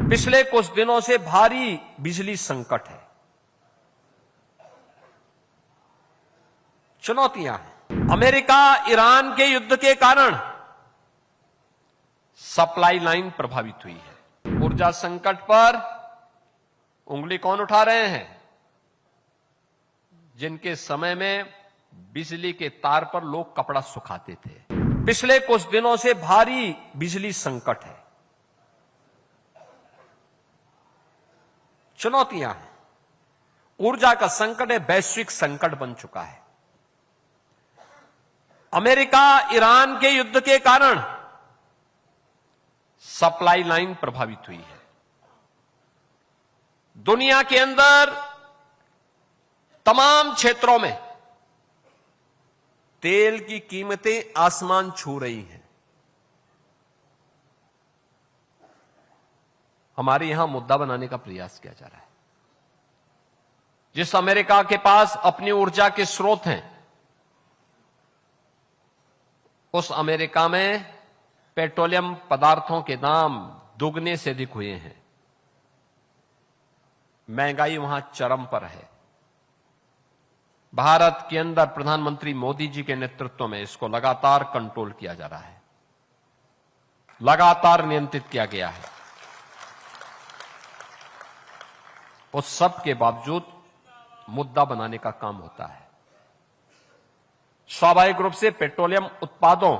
पिछले कुछ दिनों से भारी बिजली संकट है, चुनौतियां हैं। अमेरिका ईरान के युद्ध के कारण सप्लाई लाइन प्रभावित हुई है। ऊर्जा संकट पर उंगली कौन उठा रहे हैं? जिनके समय में बिजली के तार पर लोग कपड़ा सुखाते थे। पिछले कुछ दिनों से भारी बिजली संकट है, चुनौतियां हैं। ऊर्जा का संकट है, वैश्विक संकट बन चुका है। अमेरिका ईरान के युद्ध के कारण सप्लाई लाइन प्रभावित हुई है। दुनिया के अंदर तमाम क्षेत्रों में तेल की कीमतें आसमान छू रही हैं। हमारे यहां मुद्दा बनाने का प्रयास किया जा रहा है। जिस अमेरिका के पास अपनी ऊर्जा के स्रोत हैं, उस अमेरिका में पेट्रोलियम पदार्थों के दाम दुगने से अधिक हुए हैं। महंगाई वहां चरम पर है। भारत के अंदर प्रधानमंत्री मोदी जी के नेतृत्व में इसको लगातार कंट्रोल किया जा रहा है, लगातार नियंत्रित किया गया है। उस सब के बावजूद मुद्दा बनाने का काम होता है। स्वाभाविक रूप से पेट्रोलियम उत्पादों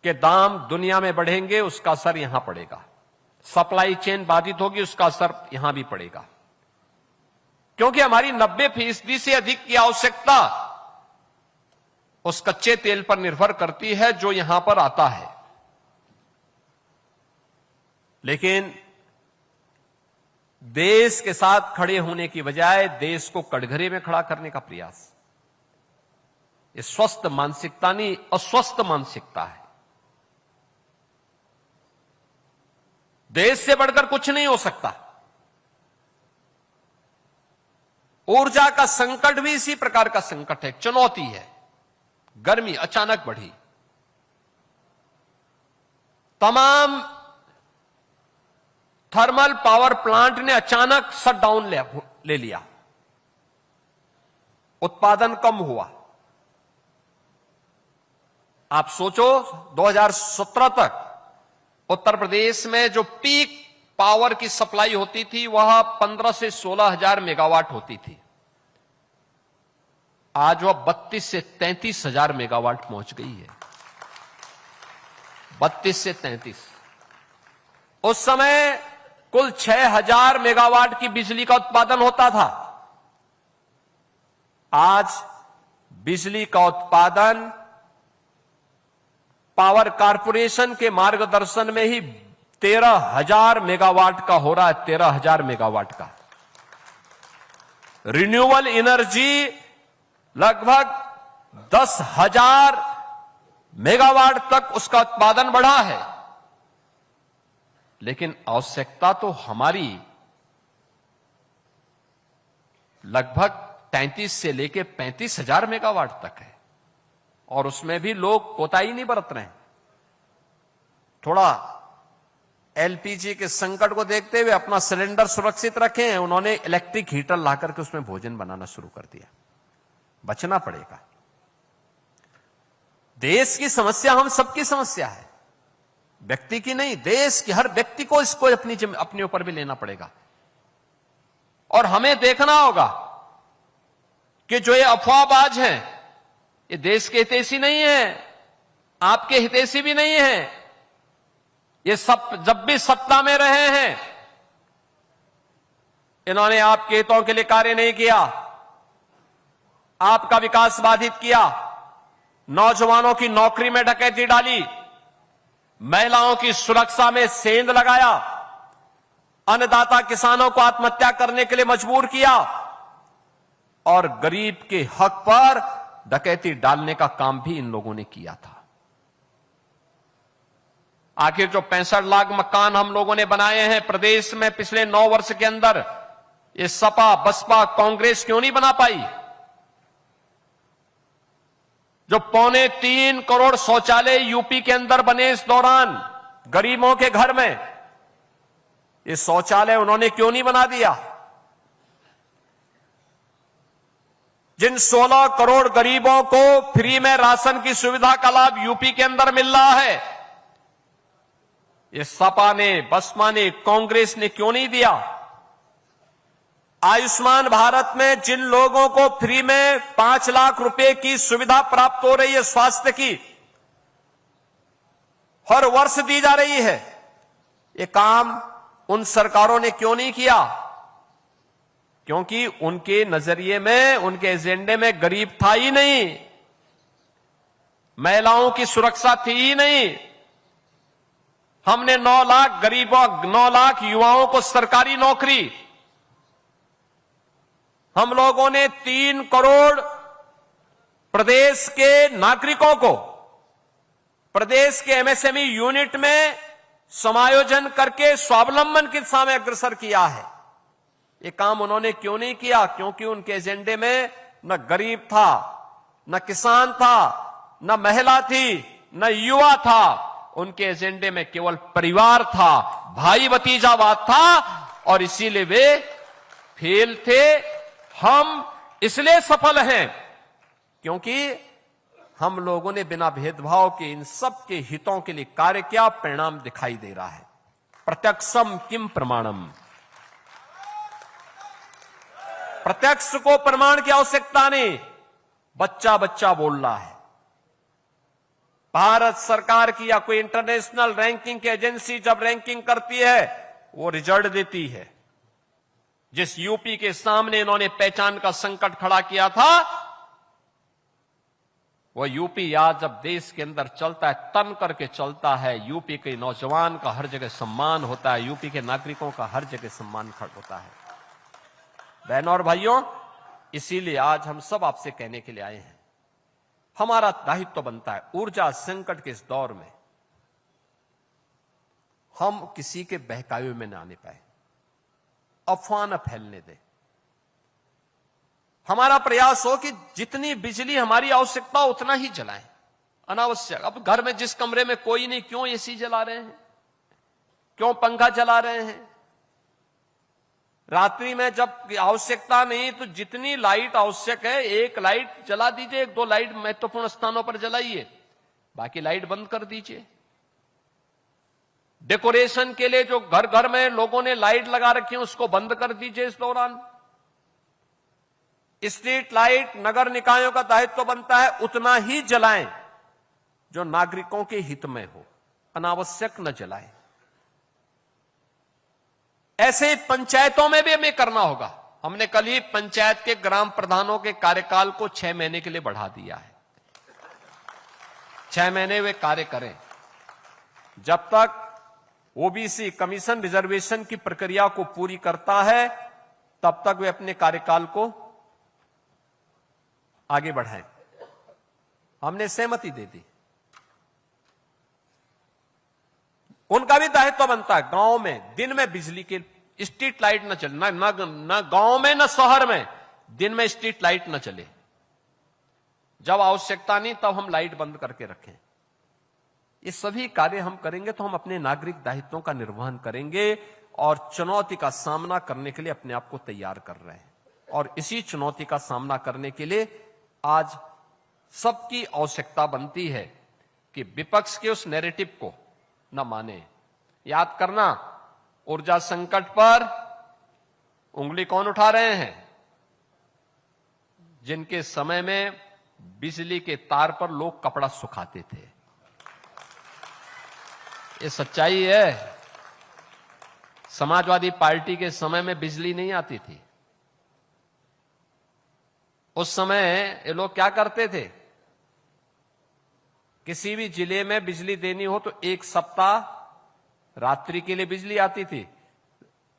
के दाम दुनिया में बढ़ेंगे, उसका असर यहां पड़ेगा। सप्लाई चेन बाधित होगी, उसका असर यहां भी पड़ेगा। क्योंकि हमारी 90% से अधिक की आवश्यकता उस कच्चे तेल पर निर्भर करती है जो यहां पर आता है। लेकिन देश के साथ खड़े होने की बजाय देश को कटघरे में खड़ा करने का प्रयास, ये स्वस्थ मानसिकता नहीं, अस्वस्थ मानसिकता है। देश से बढ़कर कुछ नहीं हो सकता। ऊर्जा का संकट भी इसी प्रकार का संकट है, चुनौती है। गर्मी अचानक बढ़ी, तमाम थर्मल पावर प्लांट ने अचानक शटडाउन ले लिया, उत्पादन कम हुआ। आप सोचो 2017 तक उत्तर प्रदेश में जो पीक पावर की सप्लाई होती थी वह 15 से 16 हजार मेगावाट होती थी। आज वह 32 से 33 हजार मेगावाट पहुंच गई है। 32 से 33। उस समय कुल 6000 मेगावाट की बिजली का उत्पादन होता था। आज बिजली का उत्पादन पावर कारपोरेशन के मार्गदर्शन में ही 13,000 मेगावाट का हो रहा है। 13,000 मेगावाट का। रिन्यूएबल एनर्जी लगभग 10,000 मेगावाट तक उसका उत्पादन बढ़ा है। लेकिन आवश्यकता तो हमारी लगभग 33 से लेकर 35,000 मेगावाट तक है, और उसमें भी लोग कोताही नहीं बरत रहे हैं। थोड़ा एलपीजी के संकट को देखते हुए अपना सिलेंडर सुरक्षित रखे हैं। उन्होंने इलेक्ट्रिक हीटर लाकर के उसमें भोजन बनाना शुरू कर दिया। बचना पड़ेगा। देश की समस्या हम सबकी समस्या है, व्यक्ति की नहीं। देश की हर व्यक्ति को इसको अपने ऊपर भी लेना पड़ेगा। और हमें देखना होगा कि जो ये अफवाहबाज हैं, ये देश के हितैषी नहीं है, आपके हितैषी भी नहीं है। ये सब जब भी सत्ता में रहे हैं, इन्होंने आपके हितों के लिए कार्य नहीं किया, आपका विकास बाधित किया, नौजवानों की नौकरी में डकैती डाली, महिलाओं की सुरक्षा में सेंध लगाया, अन्नदाता किसानों को आत्महत्या करने के लिए मजबूर किया, और गरीब के हक पर डकैती डालने का काम भी इन लोगों ने किया था। आखिर जो 65 लाख मकान हम लोगों ने बनाए हैं प्रदेश में पिछले 9 वर्ष के अंदर, ये सपा बसपा कांग्रेस क्यों नहीं बना पाई? जो 3.25 करोड़ शौचालय यूपी के अंदर बने इस दौरान गरीबों के घर में, ये शौचालय उन्होंने क्यों नहीं बना दिया? जिन 16 करोड़ गरीबों को फ्री में राशन की सुविधा का लाभ यूपी के अंदर मिल रहा है, ये सपा ने, बसपा ने, कांग्रेस ने क्यों नहीं दिया? आयुष्मान भारत में जिन लोगों को फ्री में 5 लाख रुपए की सुविधा प्राप्त हो रही है स्वास्थ्य की, हर वर्ष दी जा रही है, ये काम उन सरकारों ने क्यों नहीं किया? क्योंकि उनके नजरिए में, उनके एजेंडे में गरीब था ही नहीं, महिलाओं की सुरक्षा थी ही नहीं। हमने 9 लाख गरीबों, 9 लाख युवाओं को सरकारी नौकरी, हम लोगों ने 3 करोड़ प्रदेश के नागरिकों को प्रदेश के एमएसएमई यूनिट में समायोजन करके स्वावलंबन की दिशा में अग्रसर किया है। ये काम उन्होंने क्यों नहीं किया? क्योंकि उनके एजेंडे में न गरीब था, न किसान था, न महिला थी, न युवा था। उनके एजेंडे में केवल परिवार था, भाई भतीजावाद था, और इसीलिए वे फेल थे। हम इसलिए सफल हैं क्योंकि हम लोगों ने बिना भेदभाव के इन सब के हितों के लिए कार्य किया। परिणाम दिखाई दे रहा है। प्रत्यक्षम किम प्रमाणम। प्रत्यक्ष को प्रमाण की आवश्यकता नहीं, बच्चा बच्चा बोल रहा है। भारत सरकार की या कोई इंटरनेशनल रैंकिंग की एजेंसी जब रैंकिंग करती है, वो रिजल्ट देती है। जिस यूपी के सामने इन्होंने पहचान का संकट खड़ा किया था, वह यूपी आज जब देश के अंदर चलता है, तन करके चलता है। यूपी के नौजवान का हर जगह सम्मान होता है, यूपी के नागरिकों का हर जगह सम्मान खड़ा होता है। बहनों और भाइयों, इसीलिए आज हम सब आपसे कहने के लिए आए हैं, हमारा दायित्व बनता है ऊर्जा संकट के इस दौर में हम किसी के बहकावे में न आने पाए, अफवाह न फैलने दें। हमारा प्रयास हो कि जितनी बिजली हमारी आवश्यकता उतना ही जलाएं, अनावश्यक। अब घर में जिस कमरे में कोई नहीं, क्यों एसी जला रहे हैं, क्यों पंखा चला रहे हैं? रात्रि में जब आवश्यकता नहीं तो जितनी लाइट आवश्यक है, एक लाइट जला दीजिए, 1-2 लाइट महत्वपूर्ण स्थानों पर जलाइए, बाकी लाइट बंद कर दीजिए। डेकोरेशन के लिए जो घर घर में लोगों ने लाइट लगा रखी है, उसको बंद कर दीजिए इस दौरान। स्ट्रीट लाइट नगर निकायों का दायित्व बनता है उतना ही जलाएं जो नागरिकों के हित में हो, अनावश्यक न जलाएं। ऐसे पंचायतों में भी हमें करना होगा। हमने कल ही पंचायत के ग्राम प्रधानों के कार्यकाल को 6 महीने के लिए बढ़ा दिया है। 6 महीने वे कार्य करें। जब तक ओबीसी कमीशन रिजर्वेशन की प्रक्रिया को पूरी करता है, तब तक वे अपने कार्यकाल को आगे बढ़ाएं। हमने सहमति दे दी। उनका भी दायित्व बनता है गांव में दिन में बिजली के स्ट्रीट लाइट न चले, न गांव में न शहर में दिन में स्ट्रीट लाइट न चले। जब आवश्यकता नहीं तब हम लाइट बंद करके रखें। ये सभी कार्य हम करेंगे तो हम अपने नागरिक दायित्वों का निर्वहन करेंगे और चुनौती का सामना करने के लिए अपने आप को तैयार कर रहे हैं। और इसी चुनौती का सामना करने के लिए आज सबकी आवश्यकता बनती है कि विपक्ष के उस नैरेटिव को न माने। याद करना, ऊर्जा संकट पर उंगली कौन उठा रहे हैं? जिनके समय में बिजली के तार पर लोग कपड़ा सुखाते थे। ये सच्चाई है। समाजवादी पार्टी के समय में बिजली नहीं आती थी। उस समय ये लोग क्या करते थे? किसी भी जिले में बिजली देनी हो तो 1 सप्ताह रात्रि के लिए बिजली आती थी,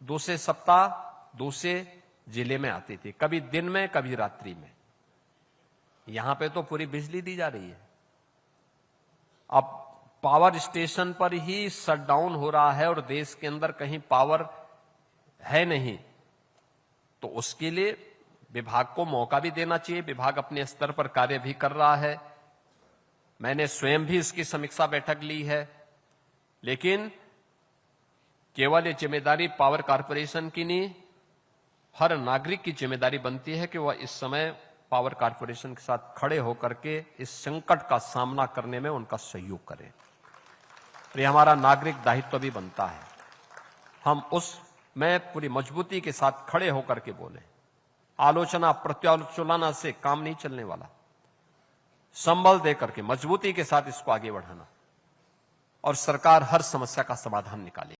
दूसरे सप्ताह दूसरे जिले में आती थी, कभी दिन में कभी रात्रि में। यहां पे तो पूरी बिजली दी जा रही है। अब पावर स्टेशन पर ही शटडाउन हो रहा है और देश के अंदर कहीं पावर है नहीं, तो उसके लिए विभाग को मौका भी देना चाहिए। विभाग अपने स्तर पर कार्य भी कर रहा है। मैंने स्वयं भी इसकी समीक्षा बैठक ली है। लेकिन केवल ये जिम्मेदारी पावर कॉरपोरेशन की नहीं, हर नागरिक की जिम्मेदारी बनती है कि वह इस समय पावर कॉरपोरेशन के साथ खड़े होकर के इस संकट का सामना करने में उनका सहयोग करें। तो ये हमारा नागरिक दायित्व भी बनता है। हम उसमें पूरी मजबूती के साथ खड़े होकर के बोले। आलोचना प्रत्यालोचना से काम नहीं चलने वाला। संबल देकर के मजबूती के साथ इसको आगे बढ़ाना, और सरकार हर समस्या का समाधान निकाले।